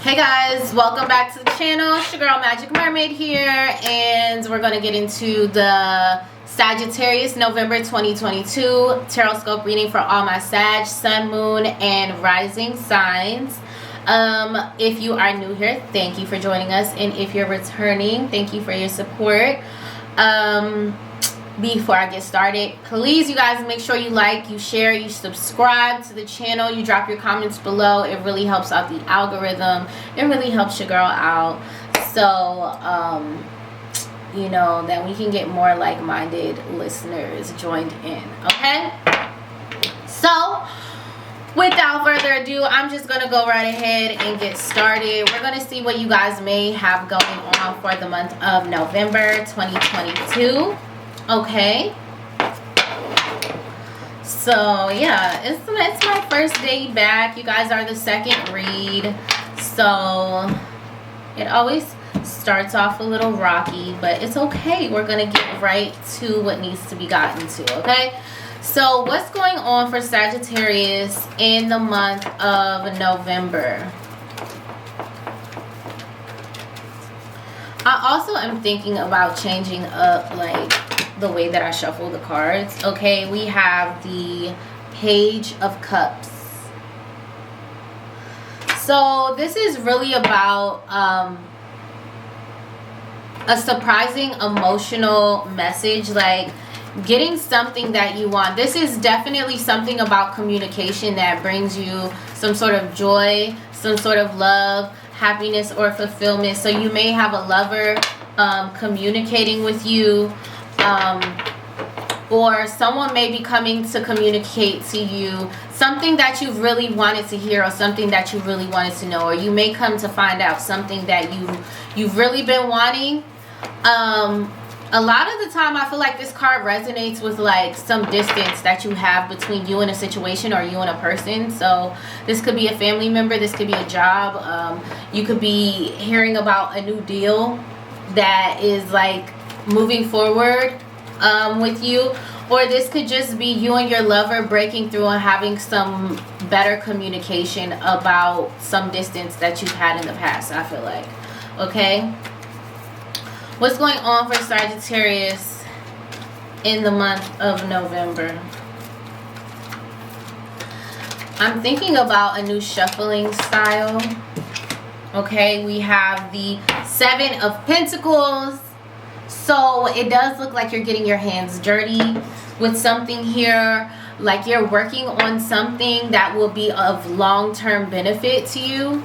Hey guys, welcome back to the channel. It's your girl Magic Mermaid here, and we're going to get into the Sagittarius November 2022 tarot scope reading for all my Sag, Sun, Moon, and Rising signs. If you are new here, thank you for joining us, and if you're returning, thank you for your support. Before I get started, please, you guys, make sure you like, you share, you subscribe to the channel, you drop your comments below. It really helps out the algorithm. It really helps your girl out. So, you know, that we can get more like-minded listeners joined in, okay? So, without further ado, I'm just going to go right ahead and get started. We're going to see what you guys may have going on for the month of November 2022. Okay, so yeah, it's my first day back. You guys are the second read, so it always starts off a little rocky, but it's okay. We're gonna get right to what needs to be gotten to. Okay, so what's going on for Sagittarius in the month of November? I also am thinking about changing up like the way that I shuffle the cards. Okay, we have the Page of Cups. So this is really about a surprising emotional message, like getting something that you want. This is definitely something about communication that brings you some sort of joy, some sort of love, happiness, or fulfillment. So you may have a lover communicating with you, or someone may be coming to communicate to you something that you've really wanted to hear, or something that you really wanted to know, or you may come to find out something that you've really been wanting. A lot of the time I feel like this card resonates with like some distance that you have between you and a situation, or you and a person. So this could be a family member, this could be a job, you could be hearing about a new deal that is like moving forward with you, or this could just be you and your lover breaking through and having some better communication about some distance that you've had in the past, I feel like. Okay, what's going on for Sagittarius in the month of November? I'm thinking about a new shuffling style. Okay, we have the Seven of Pentacles. So it does look like you're getting your hands dirty with something here, like you're working on something that will be of long-term benefit to you.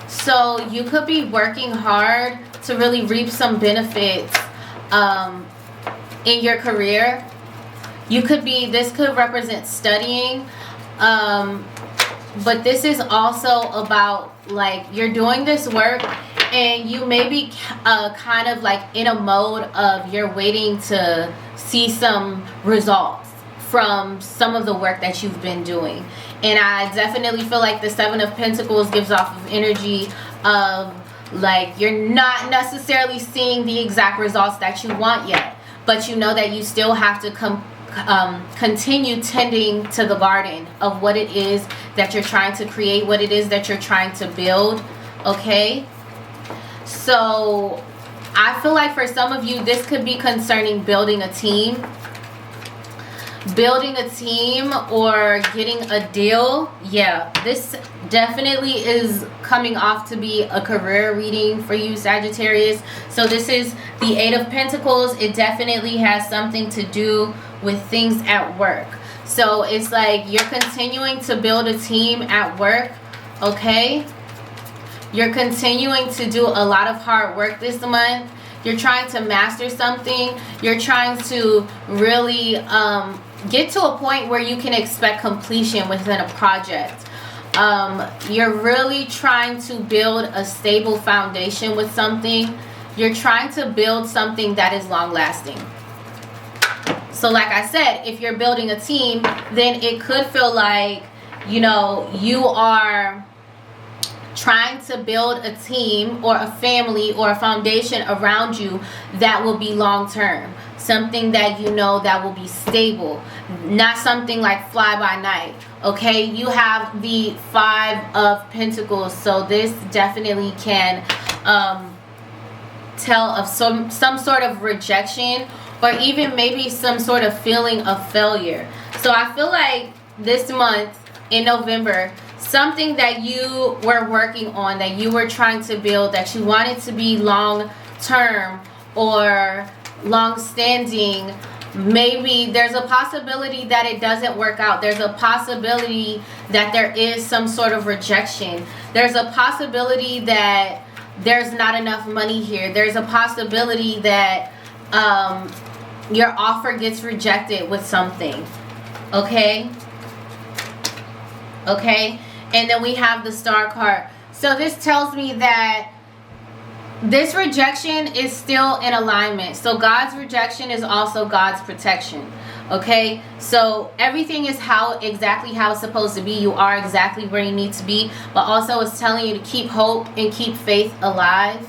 So you could be working hard to really reap some benefits in your career. You could be, this could represent studying, but this is also about like you're doing this work and you may be kind of like in a mode of you're waiting to see some results from some of the work that you've been doing. And I definitely feel like the Seven of Pentacles gives off of energy of like you're not necessarily seeing the exact results that you want yet, but you know that you still have to continue tending to the garden of what it is that you're trying to create, what it is that you're trying to build. Okay, so I feel like for some of you this could be concerning building a team, or getting a deal. Yeah, this definitely is coming off to be a career reading for you, Sagittarius. So this is the Eight of Pentacles. It definitely has something to do with things at work. So it's like you're continuing to build a team at work. Okay, you're continuing to do a lot of hard work this month. You're trying to master something. You're trying to really get to a point where you can expect completion within a project. You're really trying to build a stable foundation with something. You're trying to build something that is long lasting. So like I said, if you're building a team, then it could feel like, you know, you are trying to build a team or a family or a foundation around you that will be long term. Something that you know that will be stable, not something like fly by night. Okay, you have the 5 of Pentacles, so this definitely can tell of some sort of rejection, or even maybe some sort of feeling of failure. So I feel like this month in November, something that you were working on, that you were trying to build, that you wanted to be long term or long standing, maybe there's a possibility that it doesn't work out. There's a possibility that there is some sort of rejection. There's a possibility that there's not enough money here. There's a possibility that your offer gets rejected with something. Okay? Okay? And then we have the Star card. So this tells me that this rejection is still in alignment. So God's rejection is also God's protection. Okay, so everything is exactly how it's supposed to be. You are exactly where you need to be, but also it's telling you to keep hope and keep faith alive.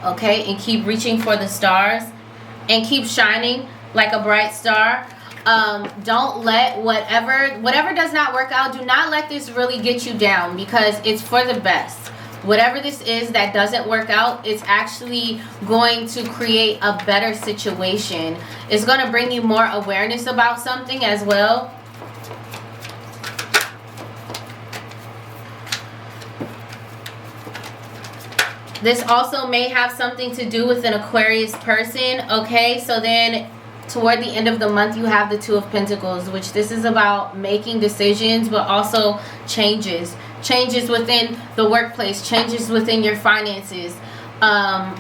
Okay, and keep reaching for the stars and keep shining like a bright star. Don't let whatever does not work out, do not let this really get you down, because it's for the best. Whatever this is that doesn't work out, it's actually going to create a better situation. It's going to bring you more awareness about something as well. This also may have something to do with an Aquarius person. Okay, so then toward the end of the month, you have the 2 of Pentacles, which this is about making decisions, but also changes. Changes within the workplace, changes within your finances. But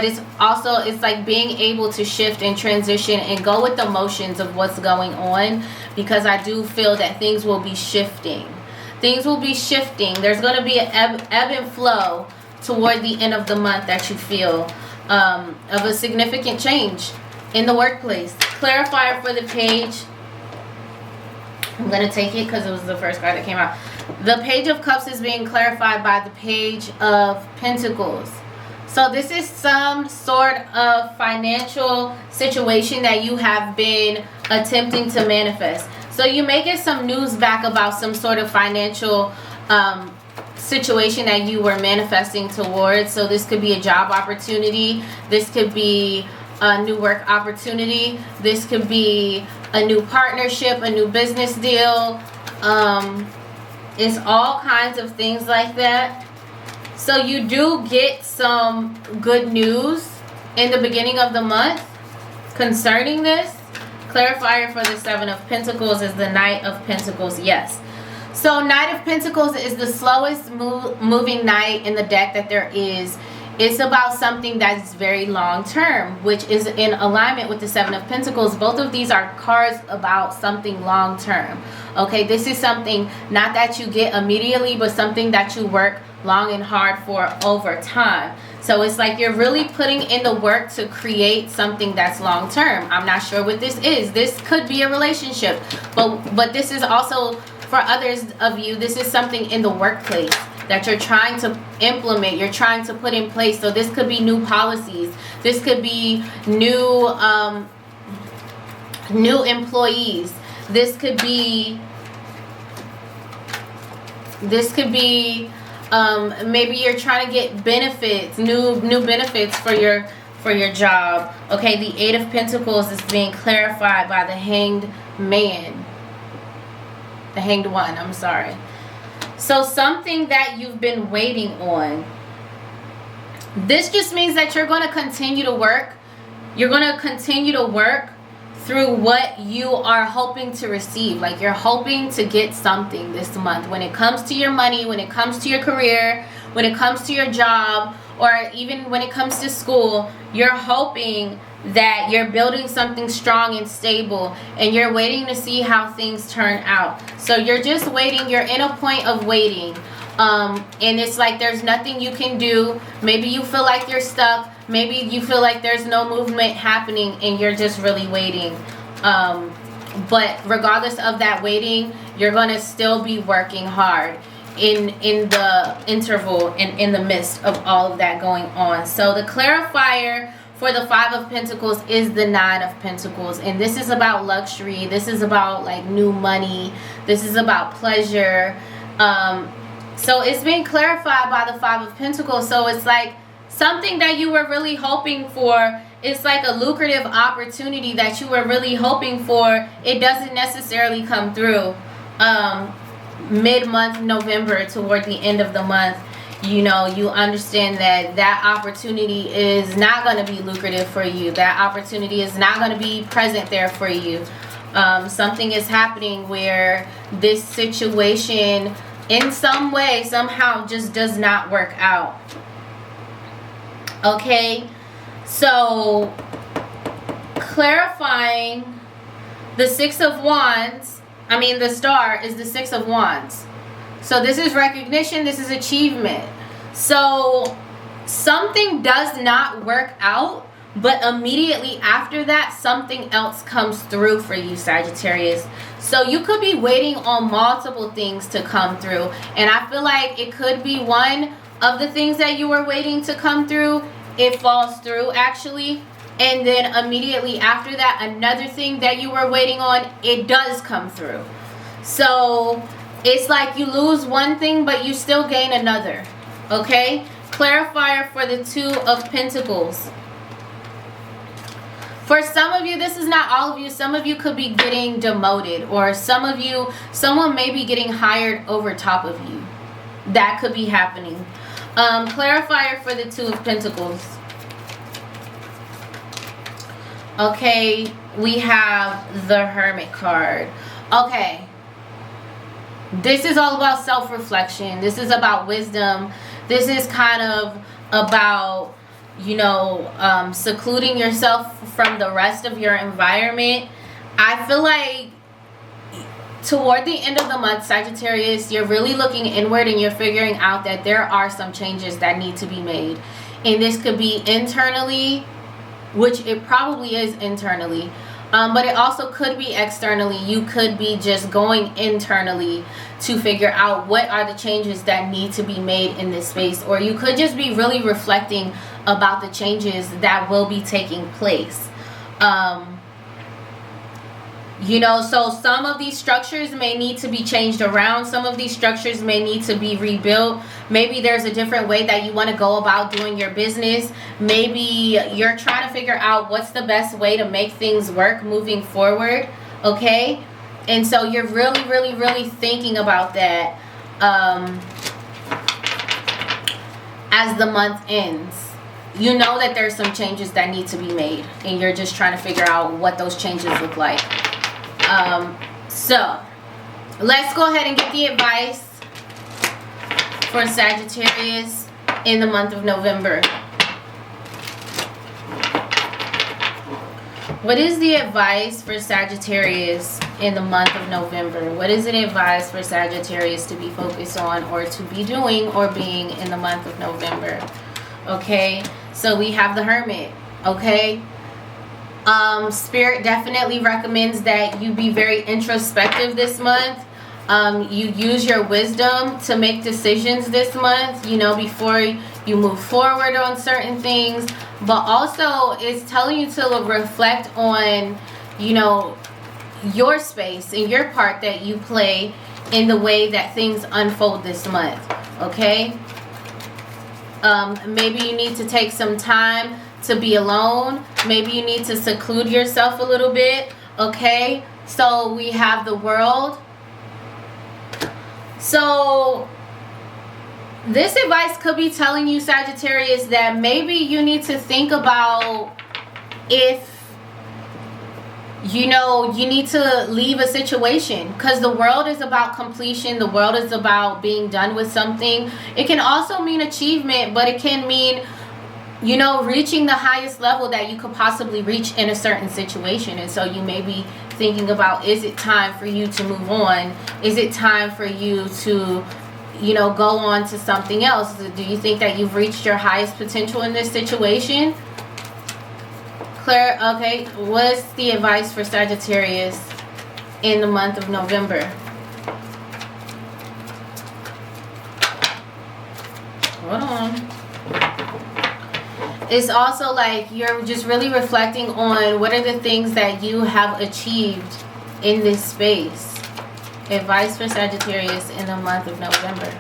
it's also, it's like being able to shift and transition and go with the motions of what's going on, because I do feel that things will be shifting. Things will be shifting. There's going to be an ebb and flow toward the end of the month that you feel of a significant change in the workplace. Clarifier for the page. I'm going to take it because it was the first card that came out. The Page of Cups is being clarified by the Page of Pentacles. So this is some sort of financial situation that you have been attempting to manifest. So you may get some news back about some sort of financial situation that you were manifesting towards. So this could be a job opportunity. This could be a new work opportunity. This could be a new partnership, a new business deal. It's all kinds of things like that. So you do get some good news in the beginning of the month concerning this. Clarifier for the 7 of Pentacles is the Knight of Pentacles. Yes. So Knight of Pentacles is the slowest moving knight in the deck that there is. It's about something that's very long term, which is in alignment with the 7 of Pentacles. Both of these are cards about something long term. Okay, this is something not that you get immediately, but something that you work long and hard for over time. So it's like you're really putting in the work to create something that's long term. I'm not sure what this is. This could be a relationship, but this is also for others of you. This is something in the workplace that you're trying to implement, you're trying to put in place. So this could be new policies. This could be new employees. This could be maybe you're trying to get benefits, new benefits for your job. Okay, the 8 of Pentacles is being clarified by the Hanged Man. The Hanged One, I'm sorry. So something that you've been waiting on. This just means that you're going to continue to work. You're going to continue to work through what you are hoping to receive. Like you're hoping to get something this month. When it comes to your money, when it comes to your career, when it comes to your job, or even when it comes to school, you're hoping that you're building something strong and stable, and you're waiting to see how things turn out. So you're just waiting. You're in a point of waiting, and it's like there's nothing you can do. Maybe you feel like you're stuck. Maybe you feel like there's no movement happening, and you're just really waiting. But regardless of that waiting, you're going to still be working hard. in the interval and in the midst of all of that going on. So the clarifier for the Five of Pentacles is the Nine of Pentacles, and this is about luxury. This is about like new money. This is about pleasure. So it's being clarified by the Five of Pentacles. So it's like something that you were really hoping for. It's like a lucrative opportunity that you were really hoping for. It doesn't necessarily come through. Mid-month November, toward the end of the month, you know, you understand that that opportunity is not going to be lucrative for you. That opportunity is not going to be present there for you. Something is happening where this situation in some way, somehow, just does not work out. Okay, so clarifying the Six of Wands, I mean the star is the Six of Wands. So this is recognition, this is achievement. So something does not work out, but immediately after that, something else comes through for you, Sagittarius. So you could be waiting on multiple things to come through. And I feel like it could be one of the things that you were waiting to come through. It falls through, actually. And then immediately after that, another thing that you were waiting on, it does come through. So it's like you lose one thing, but you still gain another. Okay? Clarifier for the Two of Pentacles. For some of you, this is not all of you. Some of you could be getting demoted, or some of you, someone may be getting hired over top of you. That could be happening. Clarifier for the Two of Pentacles. Okay, we have the Hermit card. Okay, this is all about self-reflection. This is about wisdom. This is kind of about, you know, secluding yourself from the rest of your environment. I feel like toward the end of the month, Sagittarius, you're really looking inward and you're figuring out that there are some changes that need to be made. And this could be internally, which it probably is internally, but it also could be externally. You could be just going internally to figure out what are the changes that need to be made in this space, or you could just be really reflecting about the changes that will be taking place. You know, so some of these structures may need to be changed around. Some of these structures may need to be rebuilt. Maybe there's a different way that you want to go about doing your business. Maybe you're trying to figure out what's the best way to make things work moving forward. Okay? And so you're really thinking about that as the month ends. You know that there's some changes that need to be made, and you're just trying to figure out what those changes look like. So let's go ahead and get the advice for Sagittarius in the month of November. What is the advice for Sagittarius in the month of November? What is it advised for Sagittarius to be focused on, or to be doing, or being in the month of November? Okay, so we have the Hermit. Okay, Spirit definitely recommends that you be very introspective this month. You use your wisdom to make decisions this month, you know, before you move forward on certain things. But also it's telling you to reflect on, you know, your space and your part that you play in the way that things unfold this month. Okay, maybe you need to take some time to be alone. Maybe you need to seclude yourself a little bit. Okay, so we have the World. So this advice could be telling you, Sagittarius, that maybe you need to think about if, you know, you need to leave a situation, because the World is about completion. The World is about being done with something. It can also mean achievement, but it can mean, you know, reaching the highest level that you could possibly reach in a certain situation. And so you may be thinking about, is it time for you to move on? Is it time for you to, you know, go on to something else? Do you think that you've reached your highest potential in this situation? Claire, okay, what's the advice for Sagittarius in the month of November? It's also like you're just really reflecting on what are the things that you have achieved in this space. Advice for Sagittarius in the month of November.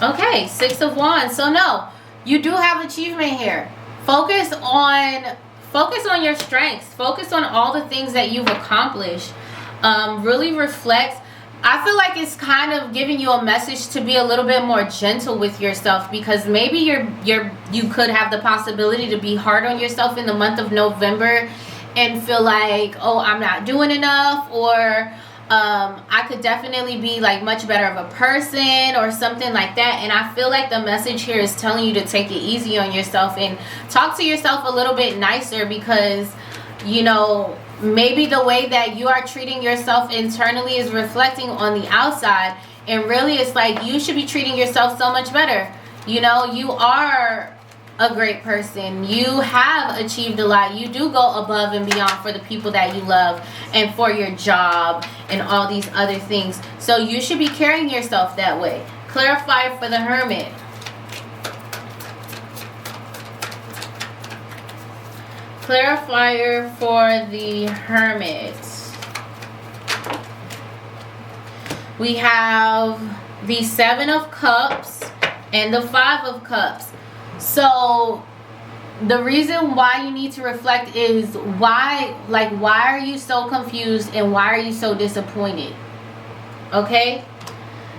Okay, 6 of Wands. So no, you do have achievement here. Focus on your strengths. Focus on all the things that you've accomplished. Really reflect. I feel like it's kind of giving you a message to be a little bit more gentle with yourself, because maybe you could have the possibility to be hard on yourself in the month of November and feel like, oh, I'm not doing enough, or I could definitely be like much better of a person or something like that. And I feel like the message here is telling you to take it easy on yourself and talk to yourself a little bit nicer, because you know, maybe the way that you are treating yourself internally is reflecting on the outside, and really it's like you should be treating yourself so much better. You know, you are a great person. You have achieved a lot. You do go above and beyond for the people that you love and for your job and all these other things. So you should be carrying yourself that way. Clarifier for the Hermit. Clarifier for the Hermit. We have the 7 of Cups and the 5 of Cups. So the reason why you need to reflect is why are you so confused and why are you so disappointed? Okay?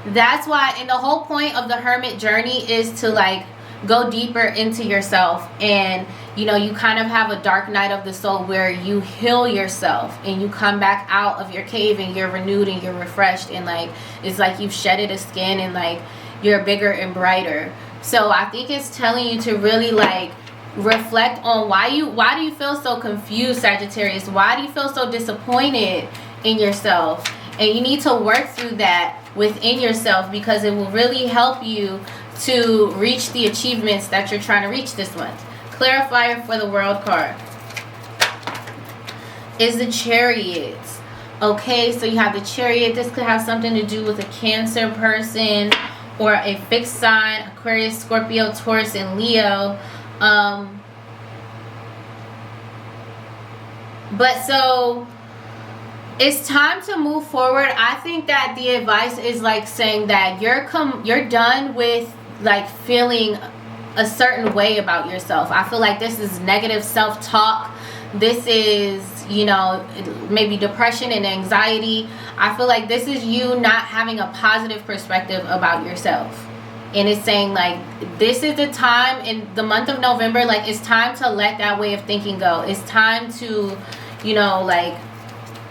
That's why, and the whole point of the Hermit journey is to like go deeper into yourself, and you know, you kind of have a dark night of the soul where you heal yourself and you come back out of your cave and you're renewed and you're refreshed, and like it's like you've shedded a skin and like you're bigger and brighter. So I think it's telling you to really like reflect on why do you feel so confused, Sagittarius? Why do you feel so disappointed in yourself? And you need to work through that within yourself, because it will really help you to reach the achievements that you're trying to reach this month. Clarifier for the World card is the Chariot. Okay, so you have the Chariot. This could have something to do with a Cancer person or a fixed sign: Aquarius, Scorpio, Taurus, and Leo. But so it's time to move forward. I think that the advice is like saying that you're done with like feeling a certain way about yourself. I feel like this is negative self-talk. This is, you know, maybe depression and anxiety. I feel like this is you not having a positive perspective about yourself. And it's saying like this is the time in the month of November, like it's time to let that way of thinking go. It's time to, you know, like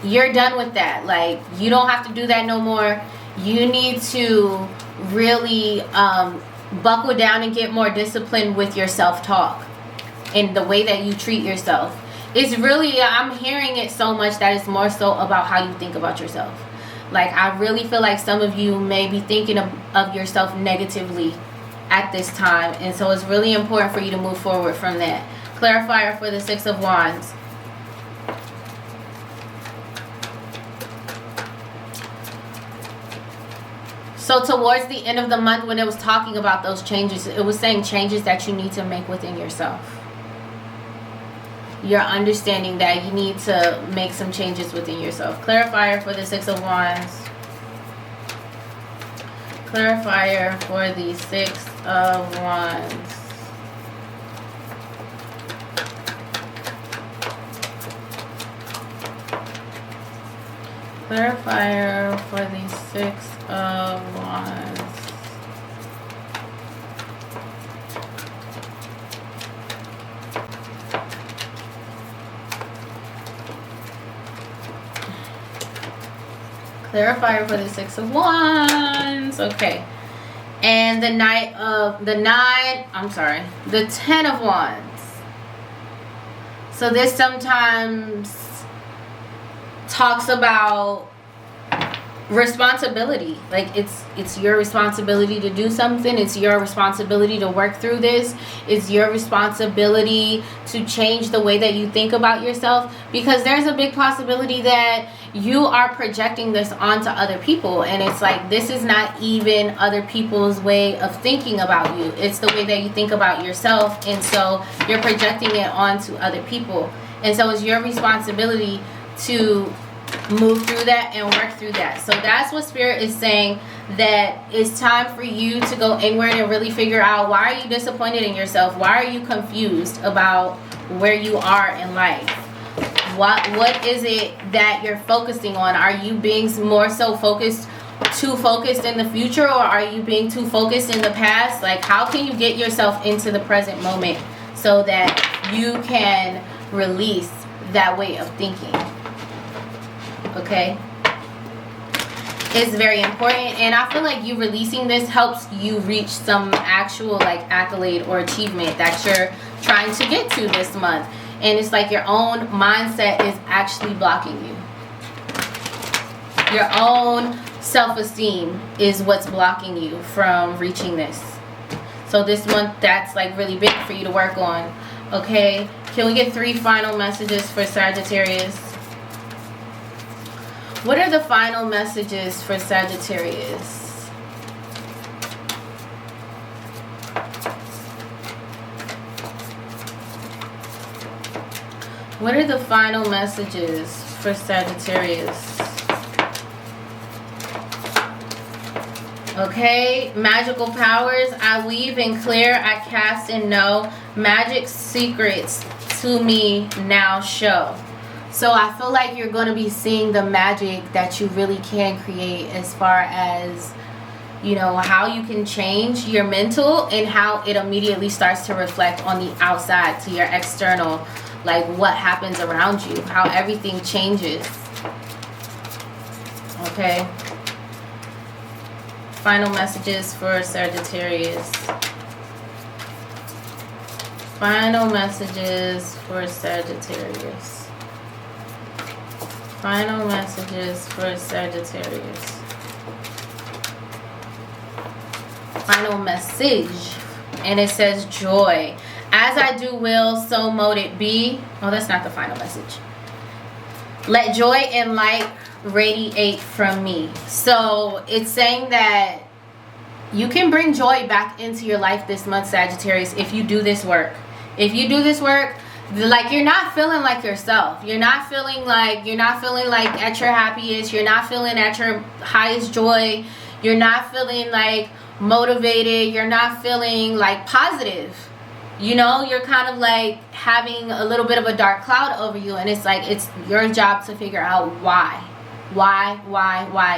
you're done with that. Like you don't have to do that no more. You need to really buckle down and get more disciplined with your self-talk and the way that you treat yourself. It's really, I'm hearing it so much that it's more so about how you think about yourself. Like I really feel like some of you may be thinking of yourself negatively at this time, and so it's really important for you to move forward from that. Clarifier for the 6 of Wands. So towards the end of the month, when it was talking about those changes, it was saying changes that you need to make within yourself. You're understanding that you need to make some changes within yourself. Clarifier for the 6 of Wands. Clarifier for the 6 of Wands. Clarifier for the 6 of Wands. Clarifier for the 6 of Wands. Okay. And the 10 of Wands. So this sometimes talks about responsibility. Like it's your responsibility to do something. It's your responsibility to work through this. It's your responsibility to change the way that you think about yourself, because there's a big possibility that you are projecting this onto other people, and it's like this is not even other people's way of thinking about you. It's the way that you think about yourself, and so you're projecting it onto other people. And so it's your responsibility to move through that and work through that. So that's what Spirit is saying, that it's time for you to go inward and really figure out, why are you disappointed in yourself? Why are you confused about where you are in life? What is it that you're focusing on? Are you being more so too focused in the future, or are you being too focused in the past? Like, how can you get yourself into the present moment so that you can release that way of thinking? Okay, it's very important, and I feel like you releasing this helps you reach some actual like accolade or achievement that you're trying to get to this month. And it's like your own mindset is actually blocking you. Your own self-esteem is what's blocking you from reaching this. So this month, that's like really big for you to work on. Okay, can we get 3 final messages for Sagittarius? What are the final messages for Sagittarius? What are the final messages for Sagittarius? Okay, magical powers. I weave and clear, I cast and know. Magic secrets to me now show. So I feel like you're going to be seeing the magic that you really can create, as far as, you know, how you can change your mental and how it immediately starts to reflect on the outside to your external, like what happens around you, how everything changes. Okay. Final messages for Sagittarius. Final messages for Sagittarius. Final messages for Sagittarius. Final message. And it says joy. As I do will, so mote it be. Oh, that's not the final message. Let joy and light radiate from me. So it's saying that you can bring joy back into your life this month, Sagittarius, if you do this work. If you do this work, like you're not feeling like yourself. You're not feeling like at your happiest. You're not feeling at your highest joy. You're not feeling like motivated. You're not feeling like positive. You know, you're kind of like having a little bit of a dark cloud over you, and it's like it's your job to figure out why,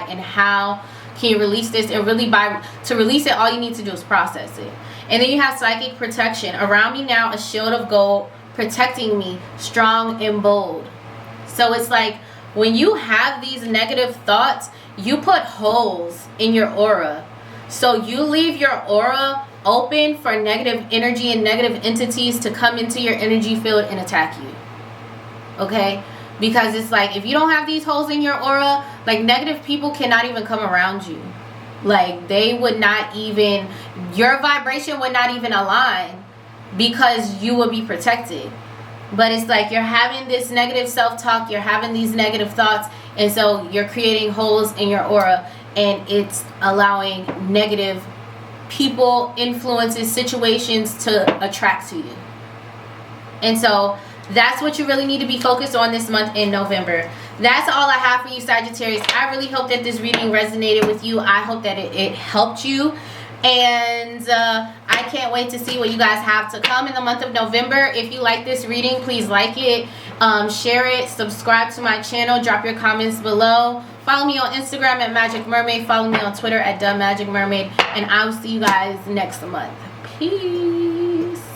and how can you release this. And really, to release it, all you need to do is process it. And then you have psychic protection. Around me now, a shield of gold protecting me, strong and bold. So it's like when you have these negative thoughts, you put holes in your aura. So you leave your aura open for negative energy and negative entities to come into your energy field and attack you. Okay? Because it's like, if you don't have these holes in your aura, like negative people cannot even come around you. Like they would not even, your vibration would not even align, because you will be protected. But it's like you're having this negative self-talk, you're having these negative thoughts, and so you're creating holes in your aura, and it's allowing negative people, influences, situations to attract to you. And so that's what you really need to be focused on this month in November. That's all I have for you, Sagittarius. I really hope that this reading resonated with you. I hope that it helped you. And I can't wait to see what you guys have to come in the month of November. If you like this reading, please like it, share it, subscribe to my channel, drop your comments below. Follow me on Instagram at Magic Mermaid. Follow me on Twitter at @Magicmermaid. And I will see you guys next month. Peace.